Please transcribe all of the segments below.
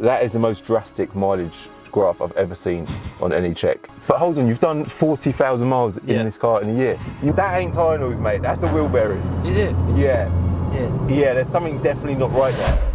That is the most drastic mileage graph I've ever seen on any check. But hold on, you've done 40,000 miles in this car in a year. That ain't tyre noise, mate. That's a wheel bearing. Is it? Yeah. Yeah. Yeah, there's something definitely not right there.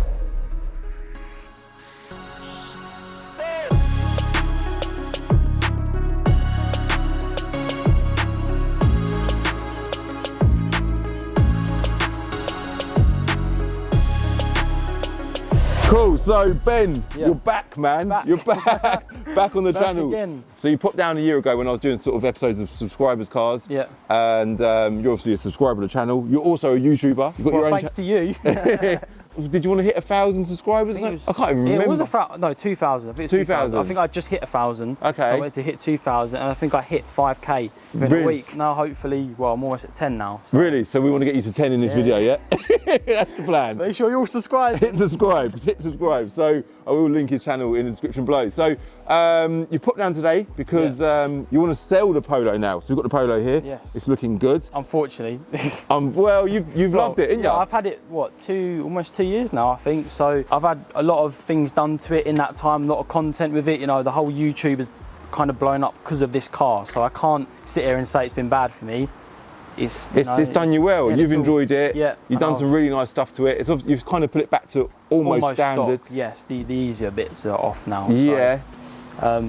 Cool, so Ben, you're back, man. You're back on the channel. Again. So you popped down a year ago when I was doing sort of episodes of subscribers' cars. Yeah. And you're obviously a subscriber to the channel. You're also a YouTuber. You've got your own thanks to you. Did you want to hit 1,000 subscribers? I can't even remember. It was 2,000. I think it's 2,000. I think I just hit 1,000. Okay. So I wanted to hit 2,000, and I think I hit 5K in a week. Now, hopefully, well, I'm almost at 10 now. So. Really? So we want to get you to 10 in this video, yeah? That's the plan. Make sure you all subscribe. Hit subscribe. So I will link his channel in the description below. So you popped down today because you want to sell the Polo now. So we've got the Polo here. Yes. It's looking good. Unfortunately. Well, you've loved it, haven't you? I've had it, what, almost 2 years now, I think. So I've had a lot of things done to it in that time, a lot of content with it. You know, the whole YouTube has kind of blown up because of this car. So I can't sit here and say it's been bad for me. It's done you well. You've enjoyed it. Yeah. You've done some really nice stuff to it. You've kind of put it back to almost standard. Stock. Yes, the easier bits are off now. Yeah. So.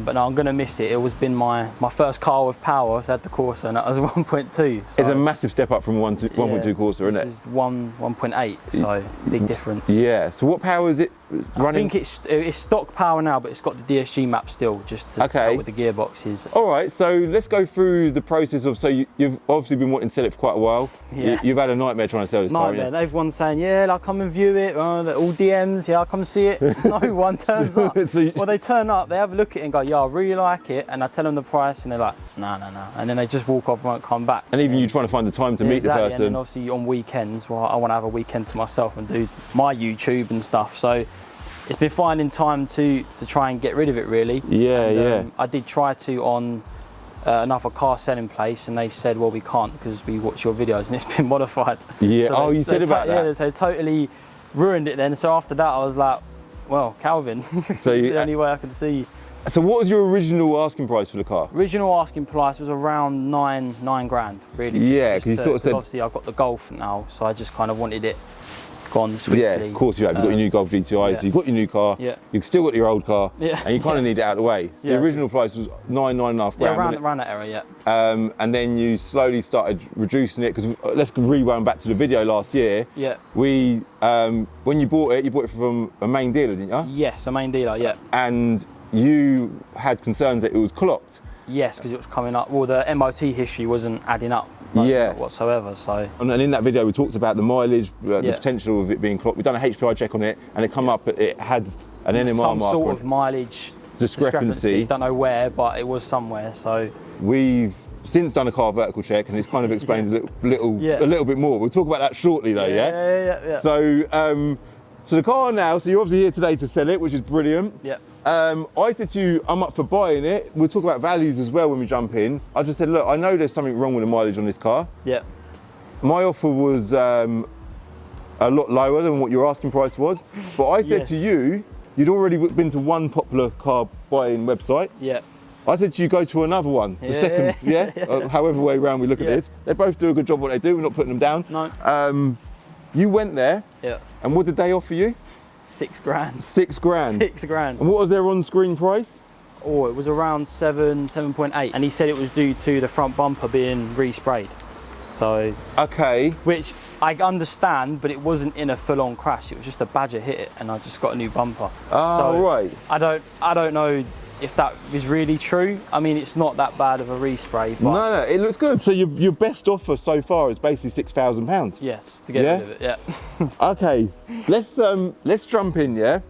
But no, I'm going to miss it. It was been my first car with power, so I had the Corsa, and that was 1.2. So it's a massive step up from 1.2 Corsa, isn't it? This is 1.8, so big difference. Yeah. So what power is it running? I think it's stock power now, but it's got the DSG map still, just to help with the gearboxes. All right, so let's go through the process of, so you've obviously been wanting to sell it for quite a while. Yeah. You've had a nightmare trying to sell this car. Nightmare. Everyone's saying, yeah, I'll come and view it. All DMs, yeah, I'll come see it. No one turns up. Well, they turn up, they have a look at it and go, yeah, I really like it. And I tell them the price and they're like, no. And then they just walk off and won't come back. And even you trying to find the time to meet the person. And then obviously on weekends, well, I want to have a weekend to myself and do my YouTube and stuff. So it's been finding time to try and get rid of it, really. Yeah, I did try to on another car selling place, and they said, well, we can't because we watch your videos and it's been modified. Yeah. So you said about that. Yeah, so they totally ruined it then. So after that, I was like, well, Calvin, so it's the only way I could see. So what was your original asking price for the car? Original asking price was around nine grand, really. Yeah, because you sort of said, obviously I've got the Golf now, so I just kind of wanted it gone swiftly. Yeah, of course you have. You've got your new Golf GTI, so you've got your new car, you've still got your old car, and you kind of need it out of the way. So the original price was 9.5 grand. Yeah, around that area, and then you slowly started reducing it, because let's rewind back to the video last year. Yeah. We, when you bought it from a main dealer, didn't you? Yes, a main dealer, yeah. And you had concerns that it was clocked. Yes, because it was coming up. Well, the MOT history wasn't adding up whatsoever. So. And in that video, we talked about the mileage, the potential of it being clocked. We've done a HPI check on it, and it come up. It had an NMR some marker. Sort of mileage discrepancy. Don't know where, but it was somewhere. So we've since done a car vertical check, and it's kind of explained a little bit more. We'll talk about that shortly, though. Yeah. So the car now. So you're obviously here today to sell it, which is brilliant. Yeah. I said to you, I'm up for buying it. We'll talk about values as well when we jump in. I just said, look, I know there's something wrong with the mileage on this car. Yeah. My offer was a lot lower than what your asking price was. But I said to you, you'd already been to one popular car buying website. Yeah. I said to you, go to another one. The second, however way around we look at this. They both do a good job what they do. We're not putting them down. No. You went there. Yeah. And what did they offer you? 6 grand. 6 grand? 6 grand. And what was their on-screen price? Oh, it was around 7.8. And he said it was due to the front bumper being resprayed. So. Okay. Which I understand, but it wasn't in a full-on crash. It was just a Badger hit it, and I just got a new bumper. Oh, so right. I don't know if that is really true. I mean, it's not that bad of a respray. But no, it looks good. So your best offer so far is basically £6,000. Yes, to get rid of it. Yeah. Okay, let's jump in. Yeah.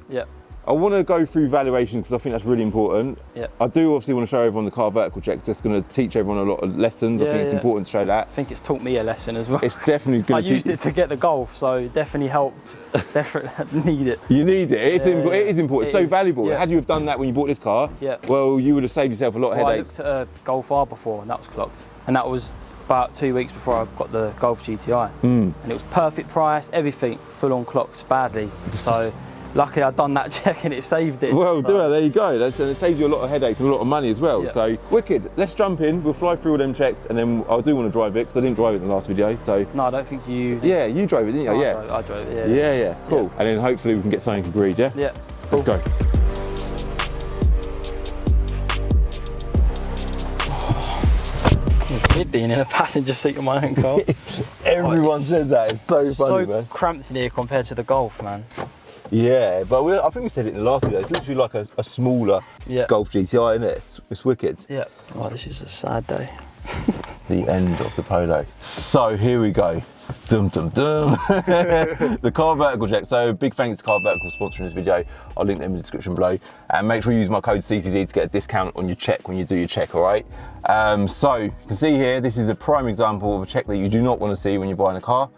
I want to go through valuation because I think that's really important. Yeah. I do obviously want to show everyone the car vertical checks. That's going to teach everyone a lot of lessons. I think it's important to show that. I think it's taught me a lesson as well. It's definitely going to I used it to get the Golf, so it definitely helped. Definitely need it. You need it. It is important. It's so valuable. Yeah. Had you have done that when you bought this car, well, you would have saved yourself a lot of headaches. I looked at a Golf R before, and that was clocked. And that was about 2 weeks before I got the Golf GTI. And it was perfect price, everything, full on clocked badly. So luckily I've done that check and it saved it. Well, so. there you go. And it saves you a lot of headaches and a lot of money as well. Yeah. So, wicked. Let's jump in. We'll fly through all them checks, and then I do want to drive it because I didn't drive it in the last video. So. No, I don't think you. Yeah, you drove it, didn't you? No, yeah. I drove it. Yeah. Cool. Yeah. And then hopefully we can get something agreed. Yeah. Yeah. Cool. Let's go. It's weird being in a passenger seat of my own car. Everyone says that. It's so funny, man. Cramped in here compared to the Golf, man. Yeah, but I think we said it in the last video. It's literally like a smaller Golf GTI, isn't it? It's wicked. Yeah. Oh, this is a sad day. The end of the Polo. So here we go. Dum dum dum. The Car Vertical check. So big thanks to Car Vertical for sponsoring this video. I'll link them in the description below. And make sure you use my code CCD to get a discount on your check when you do your check, all right? So you can see here, this is a prime example of a check that you do not want to see when you're buying a car.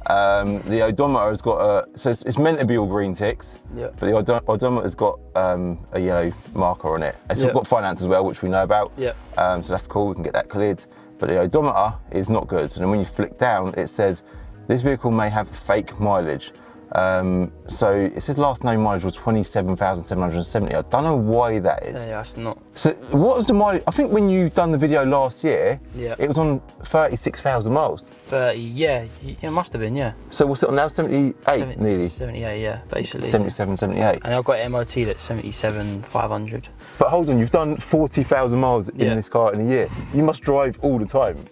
The odometer has got so it's meant to be all green ticks, but the odometer has got a yellow marker on it. It's got finance as well, which we know about. So that's cool, we can get that cleared. But the odometer is not good. So then when you flick down, it says, this vehicle may have fake mileage. So it said last known mileage was 27,770. I don't know why that is. Yeah, that's not. So what was the mileage? I think when you done the video last year, it was on 36,000 miles. 30, yeah, it must have been, yeah. So what's it on now? 78 nearly? 78, yeah, basically. 77, 78. And I've got MOT that's 77,500. But hold on, you've done 40,000 miles in this car in a year. You must drive all the time.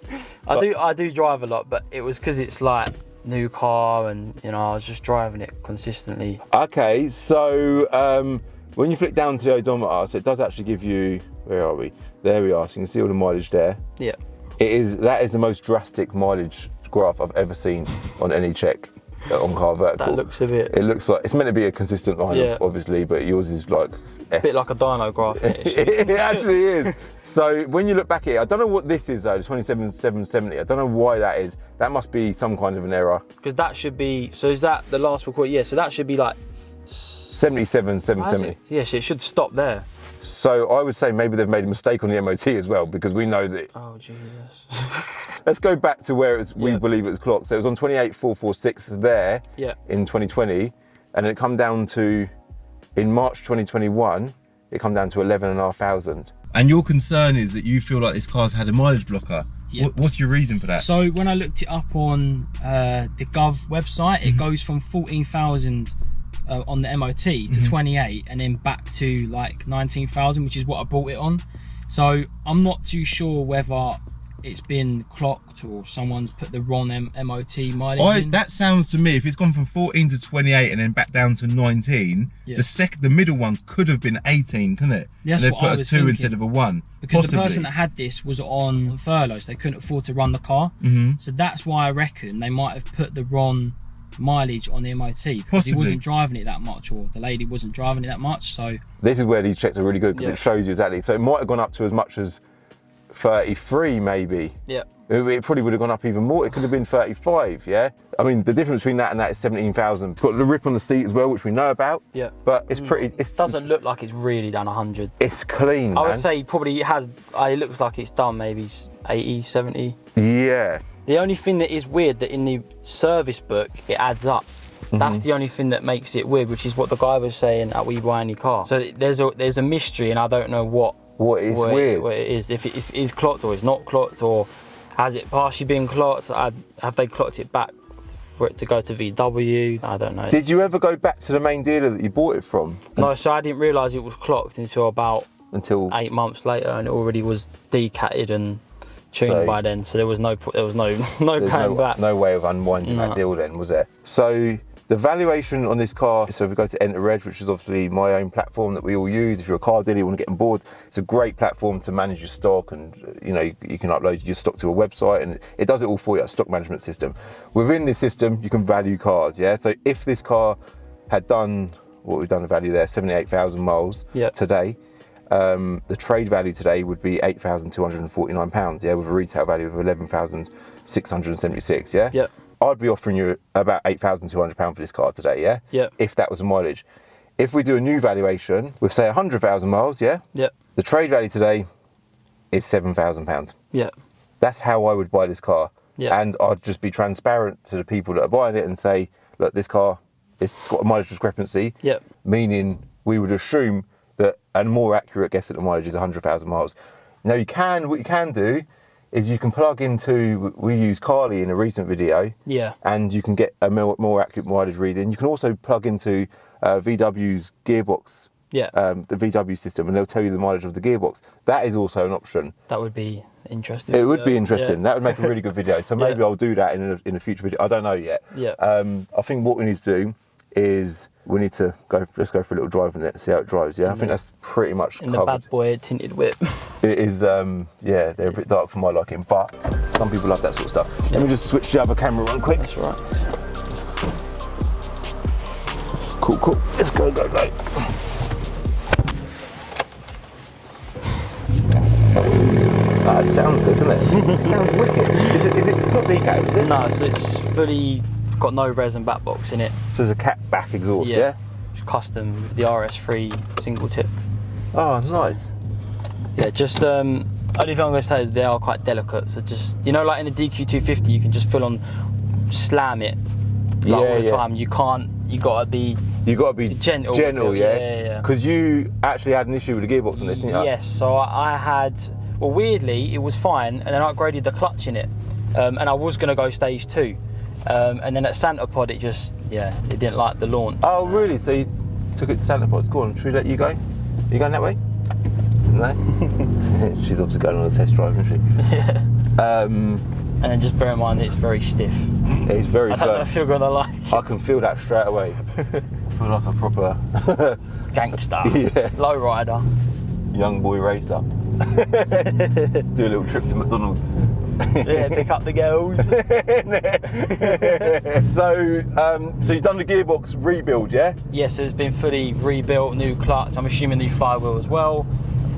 I do drive a lot, but it was because it's like new car and I was just driving it consistently. Okay, so when you flick down to the odometer, so it does actually give you, where are we? There we are, so you can see all the mileage there. Yeah. That is the most drastic mileage graph I've ever seen on any check on Car Vertical. That looks a bit. It looks like, it's meant to be a consistent line, obviously, but yours is like a bit like a dyno graph. It actually is. So when you look back here, I don't know what this is though, the 27,770. I don't know why that is. That must be some kind of an error. Because that should be, so is that the last record? Yeah, so that should be like 77,770. Yes, it should stop there. So I would say maybe they've made a mistake on the MOT as well, because we know that. Oh Jesus. Let's go back to where we believe it was clocked. So it was on 28,446 there in 2020, and it come down to, in March 2021, it come down to 11,500. And your concern is that you feel like this car's had a mileage blocker. What's your reason for that? So when I looked it up on the Gov website, it goes from 14,000 on the MOT to 28, and then back to like 19,000, which is what I bought it on. So I'm not too sure whether it's been clocked or someone's put the wrong MOT mileage in. That sounds to me, if it's gone from 14 to 28 and then back down to 19, the middle one could have been 18, couldn't it? That's and what I was thinking. Put a 2 instead of a 1. Because possibly. The person that had this was on furlough, so they couldn't afford to run the car. So that's why I reckon they might have put the wrong mileage on the MOT, because he wasn't driving it that much, or the lady wasn't driving it that much. So this is where these checks are really good, because it shows you exactly. So it might have gone up to as much as 33 maybe. It probably would have gone up even more. It could have been 35, I mean, the difference between that and that is 17,000. It's got the rip on the seat as well, which we know about. But it's pretty. It doesn't look like it's really done 100. It's clean, I would say probably it has. It looks like it's done maybe 80, 70. Yeah. The only thing that is weird, that in the service book it adds up. That's the only thing that makes it weird, which is what the guy was saying at We Buy Any Car. So there's a mystery, and I don't know what is weird. What it is. If it is clocked or it's not clocked, or has it partially been clocked? Have they clocked it back for it to go to VW? I don't know. Did you ever go back to the main dealer that you bought it from? No, so I didn't realise it was clocked until 8 months later, and it already was decatted and tuned by then. So there was no going back. No way of unwinding that deal then, was there? So the valuation on this car, so if we go to Enter Reg, which is obviously my own platform that we all use. If you're a car dealer, you want to get on board, it's a great platform to manage your stock, and you can upload your stock to a website, and it does it all for you, a stock management system. Within this system, you can value cars, So if this car had done what we've done the value there, 78,000 miles today, the trade value today would be £8,249, with a retail value of 11,676, I'd be offering you about £8,200 for this car today, if that was the mileage. If we do a new valuation with, say, 100,000 miles, the trade value today is £7,000. That's how I would buy this car. And I'd just be transparent to the people that are buying it and say, look, this car it's got a mileage discrepancy. Yep. Meaning we would assume that a more accurate guess at the mileage is 100,000 miles. Now what you can do is you can plug into, we use Carly in a recent video. Yeah. And you can get a more accurate mileage reading. You can also plug into VW's gearbox. Yeah. The VW system, and they'll tell you the mileage of the gearbox. That is also an option. That would be interesting. It would be interesting. Yeah. That would make a really good video. So maybe Yeah. I'll do that in a future video. I don't know yet. Yeah. I think what we need to do is we need to let's go for a little drive in it, see how it drives. Yeah, I think that's pretty much In covered. the bad boy tinted whip. It is, yeah, they're a bit dark for my liking, but some people love that sort of stuff. Let me just switch the other camera on quick. That's all right. Cool. Let's go. It sounds good, doesn't it? It sounds wicked. Is it? It's not decal, is it? No, so it's fully got no resin back box in it. So there's a cat back exhaust, yeah? It's custom with the RS3 single tip. Oh, nice. Yeah, just only thing I'm going to say is they are quite delicate. So just, you know, like in the DQ250, you can just full on slam it like all the time. You can't. You gotta be gentle. Gentle, yeah. Because you actually had an issue with the gearbox on this, didn't you? Yes. So I had. Well, weirdly, it was fine, and then I upgraded the clutch in it, and I was going to go stage 2, and then at Santa Pod it didn't like the launch. Oh, really? So you took it to Santa Pod? Go on, should we let you go? Are you going that way? No? She's obviously going on a test drive, isn't she? Yeah. And then just bear in mind that it's very stiff. Yeah, it's very I don't know if you're gonna like it. I can feel that straight away. I feel like a proper Gangster. Yeah. Low rider. young boy racer. Do a little trip to McDonald's. Yeah, pick up the girls. So you've done the gearbox rebuild, yeah? Yes, it's been fully rebuilt, new clutch. I'm assuming new flywheel as well.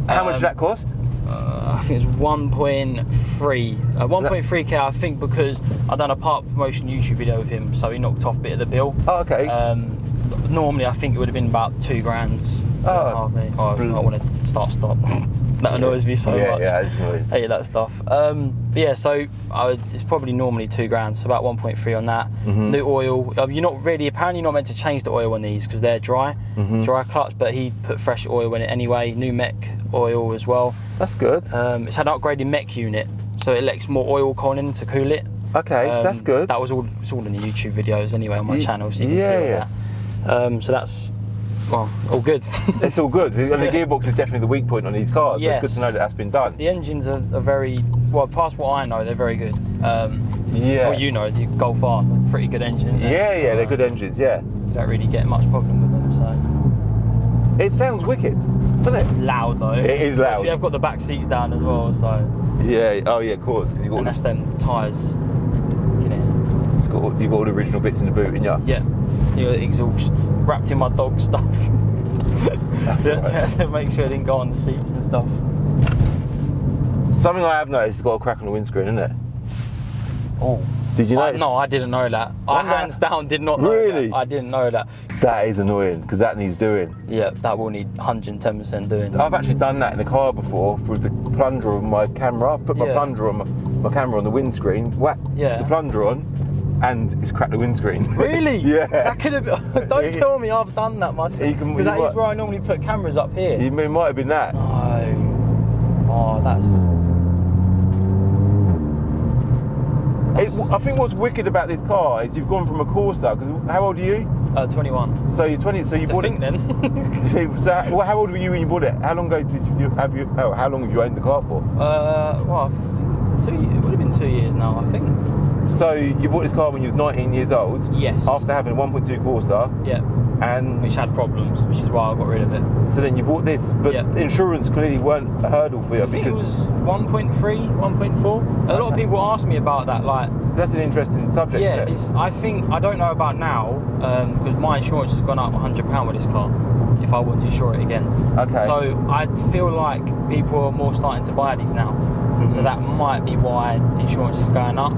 How much did that cost? I think it's 1.3. 1.3k, I think, because I done a part promotion YouTube video with him, so he knocked off a bit of the bill. Oh, okay. Normally, I think it would have been about £2,000. I want to stop. That annoys me so much. Yeah, it's annoying. I hate that stuff. But yeah, so it's probably normally £2,000, so about 1.3 on that. Mm-hmm. New oil. Apparently you're not meant to change the oil on these because they're dry, dry clutch, but he put fresh oil in it anyway. New mech oil as well. That's good. It's had an upgraded mech unit, so it lets more oil going in to cool it. Okay, that's good. That was it's all in the YouTube videos anyway on my channel, so you can see all that. So that's, well, all good. It's all good. And the gearbox is definitely the weak point on these cars. Yes. So it's good to know that that's been done. The engines are very, well, past what I know, they're very good. Yeah. Well, you know, the Golf R, pretty good engine. Yeah, they're good engines, yeah. You don't really get much problem with them, so. It sounds wicked, doesn't it? It's loud though. It is loud. So I've got the back seats down as well, so. Yeah, oh yeah, of course. Cause And that's them tyres. You've got all the original bits in the boot, ain't ya? Yeah. You got the exhaust wrapped in my dog stuff. That's all right. To make sure it didn't go on the seats and stuff. Something I have noticed, it's got a crack on the windscreen, isn't it? Oh. Did you know? No, I didn't know that. I hands down did not know Really? that. I didn't know that. That is annoying, because that needs doing. Yeah, that will need 110% doing. I've actually done that in the car before with the plunger of my camera. I've put my plunger on my camera on the windscreen, whacked the plunger on, and it's cracked the windscreen. Really? Yeah. That could have been, don't tell me I've done that much. Because that is where I normally put cameras up here. It might have been that. No. Oh, that's... I think what's wicked about this car is you've gone from a Corsa, because how old are you? 21. So you're 20, so you bought it... then. So how old were you when you bought it? How long ago how long have you owned the car for? Well, I think it would have been 2 years now, I think. So you bought this car when you was 19 years old? Yes. After having a 1.2 Corsa? Yeah. And which had problems, which is why I got rid of it. So then you bought this, but insurance clearly weren't a hurdle for you. I think it was 1.3, 1.4. A lot of people ask me about that, like... That's an interesting subject. Yeah, I don't know about now, because my insurance has gone up £100 with this car, if I want to insure it again. Okay. So I feel like people are more starting to buy these now. So that might be why insurance is going up.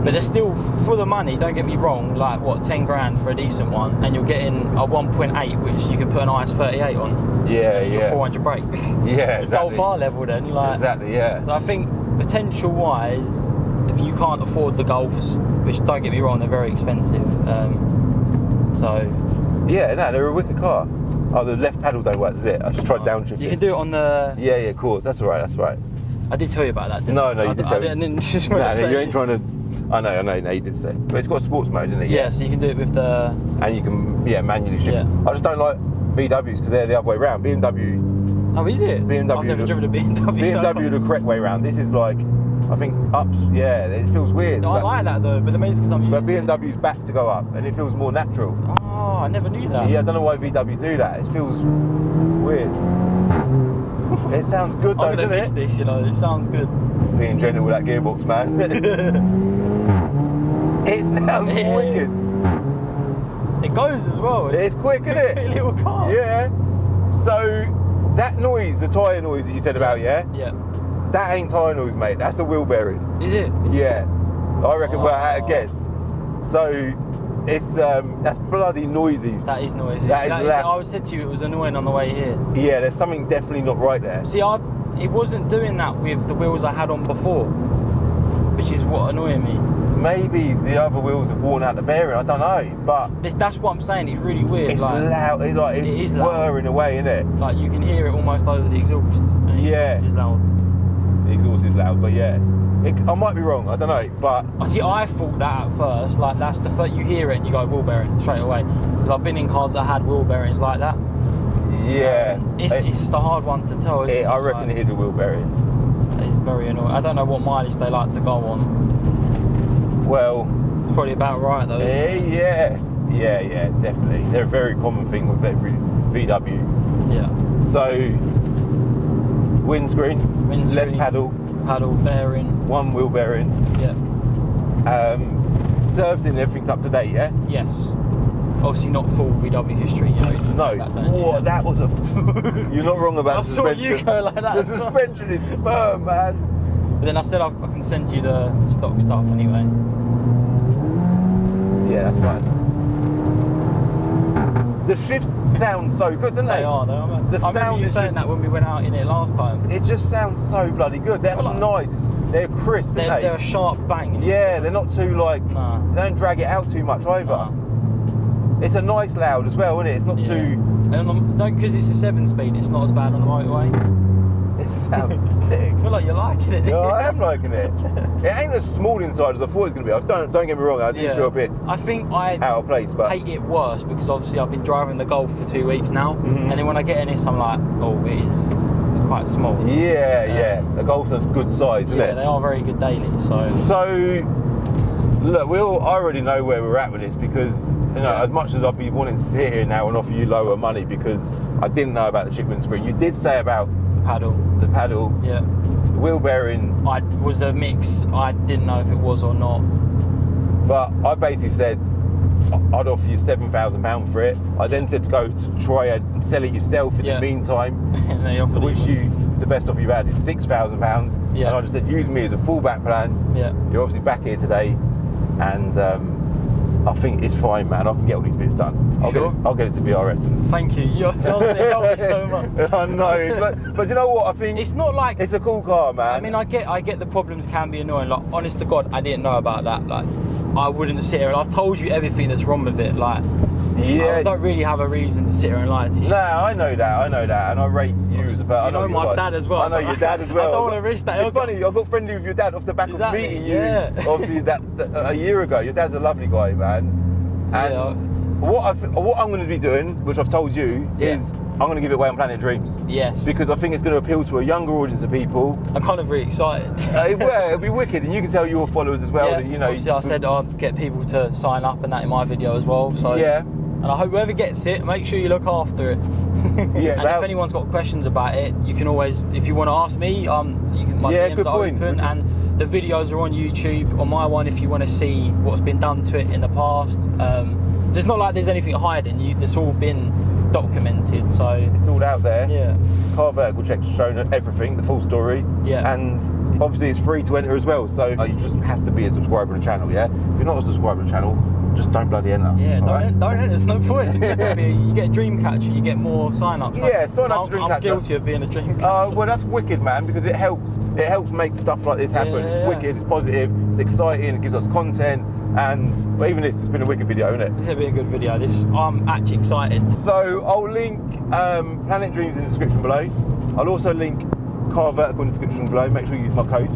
But they're still, for the money, don't get me wrong, like what, 10 grand for a decent one, and you're getting a 1.8, which you can put an IS38 on. Yeah, Your 400 brake. Yeah, exactly. Golf R level then. Like, exactly, yeah. So I think, potential-wise, if you can't afford the Golfs, which don't get me wrong, they're very expensive, So Yeah, no, they're a wicked car. Oh, the left paddle don't work, does it? I just tried downshift. you can do it on the. Yeah, of course. That's right. That's right. I did tell you about that, didn't No, I? no, you did tell me. I didn't just No, want to no, say. you ain't trying to. I know. No, you did say. But it's got a sports mode, isn't it? Yeah, so you can do it with the. And you can, manually shift. Yeah. I just don't like VWs because they're the other way around. BMW, Oh, is it? BMW. I've never driven a BMW. so I BMW the correct way round. This is like, I think ups. Yeah, it feels weird. No, I like that though, but the main is because I'm used But to it. BMW's back to go up, and it feels more natural. Oh, I never knew that. Yeah, I don't know why VW do that. It feels weird. It sounds good though, I'm gonna doesn't miss it? this, you know. It sounds good. Being gentle with that gearbox, man. It sounds Yeah. wicked. It goes as well. It's quick, isn't it? a little car. Yeah. So that noise, the tyre noise that you said about, yeah, Yeah. that ain't tyre noise, mate. That's a wheel bearing. Is it? Yeah. I reckon we're at a Oh. guess. So it's that's bloody noisy. That is noisy. That is loud. I said to you it was annoying on the way here. Yeah, there's something definitely not right there. See, it wasn't doing that with the wheels I had on before, which is what annoyed me. Maybe the other wheels have worn out the bearing. I don't know, but That's what I'm saying. It's really weird. it's like, loud. It's like It it's is loud. whirring away, isn't it? Like you can hear it almost over the exhaust. And the Yeah. exhaust is loud. The exhaust is loud, but yeah, I might be wrong. I don't know, but I thought that at first. Like that's the first you hear it and you go wheel bearing straight away. Because I've been in cars that had wheel bearings like that. yeah, It's just a hard one to tell. Isn't it? I reckon Like, it is a wheel bearing. It's very annoying. I don't know what mileage they like to go on. Well, It's probably about right though. Isn't it? yeah, definitely. They're a very common thing with every VW. Yeah. So, windscreen, left paddle, bearing. one wheel bearing. Yeah. Servicing, everything's up to date, yeah? Yes. Obviously not full VW history, you know. You No, know that, don't you? what? That was a. You're not wrong about I the saw suspension. you go like that The as well. suspension is firm, man. But then I said I can send you the stock stuff anyway. Yeah, that's fine. The shifts sound so good, don't they? They are, man. The I remember sound you is saying just- that when we went out in it last time. It just sounds so bloody good. That's Well, like- nice. They're crisp, They're, aren't they're a they? sharp bang. And Yeah, they're not too like. Nah. They don't drag it out too much either. Nah. It's a nice loud as well, isn't it? It's not Yeah. too. And because it's a 7-speed, it's not as bad on the motorway. It sounds sick. I feel like you're liking it. Yeah, I am liking it. It ain't as small inside as I thought it was going to be. Don't get me wrong. I do feel a bit I think I out of place, but hate it worse because obviously I've been driving the Golf for 2 weeks now, Mhm. and then when I get in this, I'm like, oh, it's quite small. yeah. The Golf's a good size, isn't Yeah, it? they are very good daily. So So, look, I already know where we're at with this because, you know, as much as I'd be wanting to sit here now and offer you lower money because I didn't know about the chip windscreen. You did say about paddle. the paddle, Yeah, the wheel bearing, I was a mix. I didn't know if it was or not. but I basically said I'd offer you £7,000 for it. I then said to go to try and sell it yourself in Yeah. the meantime, And they offered which it. the best offer you've had is £6,000. Yeah. And I just said, use me as a fallback plan. Yeah. You're obviously back here today, and I think it's fine, man. I can get all these bits done. Sure. I'll get it to VRS. And Thank you. You're honestly helped me so much. I know, but you know what? I think It's not like. it's a cool car, man. I mean, I get the problems can be annoying. Like, honest to God, I didn't know about that. Like, I wouldn't sit here and I've told you everything that's wrong with it. Like, I yeah. don't really have a reason to sit here and lie to you. No, I know that, and I rate you as a person. You know my dad as well. I know your dad as well. I don't want to risk that. It's funny, I got friendly with your dad off the back Exactly, of meeting you. yeah. Obviously, that a year ago. Your dad's a lovely guy, man. And Yeah. what I'm going to be doing, which I've told you, Yeah. is I'm going to give it away on Planet Dreams. Yes. Because I think it's going to appeal to a younger audience of people. I'm kind of really excited. It'll be wicked, and you can tell your followers as well. Yeah, That, you know, obviously I said I'd get people to sign up and that in my video as well. So yeah, and I hope whoever gets it, make sure you look after it. yeah. And if anyone's got questions about it, you can always, if you want to ask me, you can. My Yeah, DMs good are point. open, and the videos are on YouTube. On my one, if you want to see what's been done to it in the past, so it's not like there's anything hiding. It's all been documented. So It's all out there. yeah, Car vertical checks shown everything, the full story. Yeah. And obviously it's free to enter as well. So you just have to be a subscriber to the channel, yeah? If you're not a subscriber to the channel, just don't bloody enter. yeah. alright? Don't. There's no point. You get a dream catcher, you get more sign-ups. Yeah, sign up to I'm Dreamcatcher. guilty of being a dream catcher. Well, that's wicked, man, because it helps. It helps make stuff like this happen. Yeah, It's yeah. wicked. It's positive. It's exciting. It gives us content. But even this has been a wicked video, isn't it? This will be a good video. I'm actually excited. So I'll link Planet Dreams in the description below. I'll also link Car Vertical in the description below. Make sure you use my code.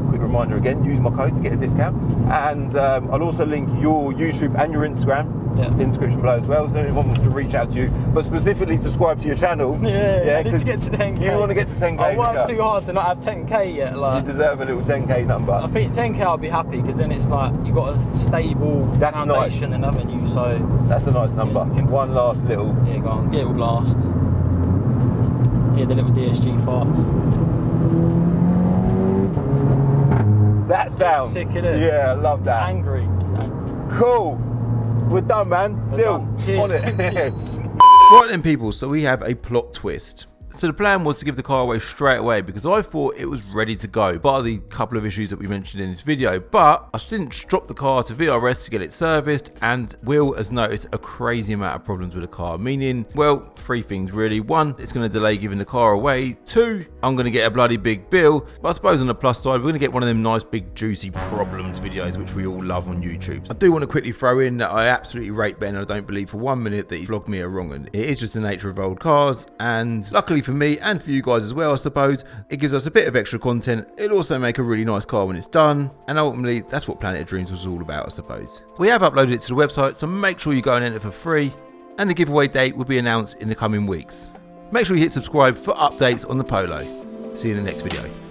Quick reminder again, use my code to get a discount. And I'll also link your YouTube and your Instagram in the description below as well. So anyone wants to reach out to you, but specifically subscribe to your channel. Yeah, I need to get to 10k. You want to get to 10k? I worked too hard to not have 10k yet. You deserve a little 10k number. I think 10k I'll be happy, because then it's like you've got a stable foundation and haven't you? So that's a nice number. One last little. Yeah, go on, get a little blast. Yeah, the little DSG farts. That sound. Sick, innit? Yeah, I love that. It's angry. It's angry. Cool. We're done, man. Deal. On it. Right then, people, so we have a plot twist. So the plan was to give the car away straight away because I thought it was ready to go, bar the couple of issues that we mentioned in this video. But I since dropped the car to VRS to get it serviced, and Will has noticed a crazy amount of problems with the car, meaning, well, three things really. One, it's going to delay giving the car away. Two, I'm going to get a bloody big bill. But I suppose on the plus side, we're going to get one of them nice big juicy problems videos which we all love on YouTube. I do want to quickly throw in that I absolutely rate Ben. I don't believe for 1 minute that he vlogged me a wrong one. It is just the nature of old cars, and luckily for me and for you guys as well, I suppose, it gives us a bit of extra content. It'll also make a really nice car when it's done, and ultimately that's what Planet of Dreams was all about, I suppose. We have uploaded it to the website, so make sure you go and enter for free, and the giveaway date will be announced in the coming weeks. Make sure you hit subscribe for updates on the Polo. See you in the next video.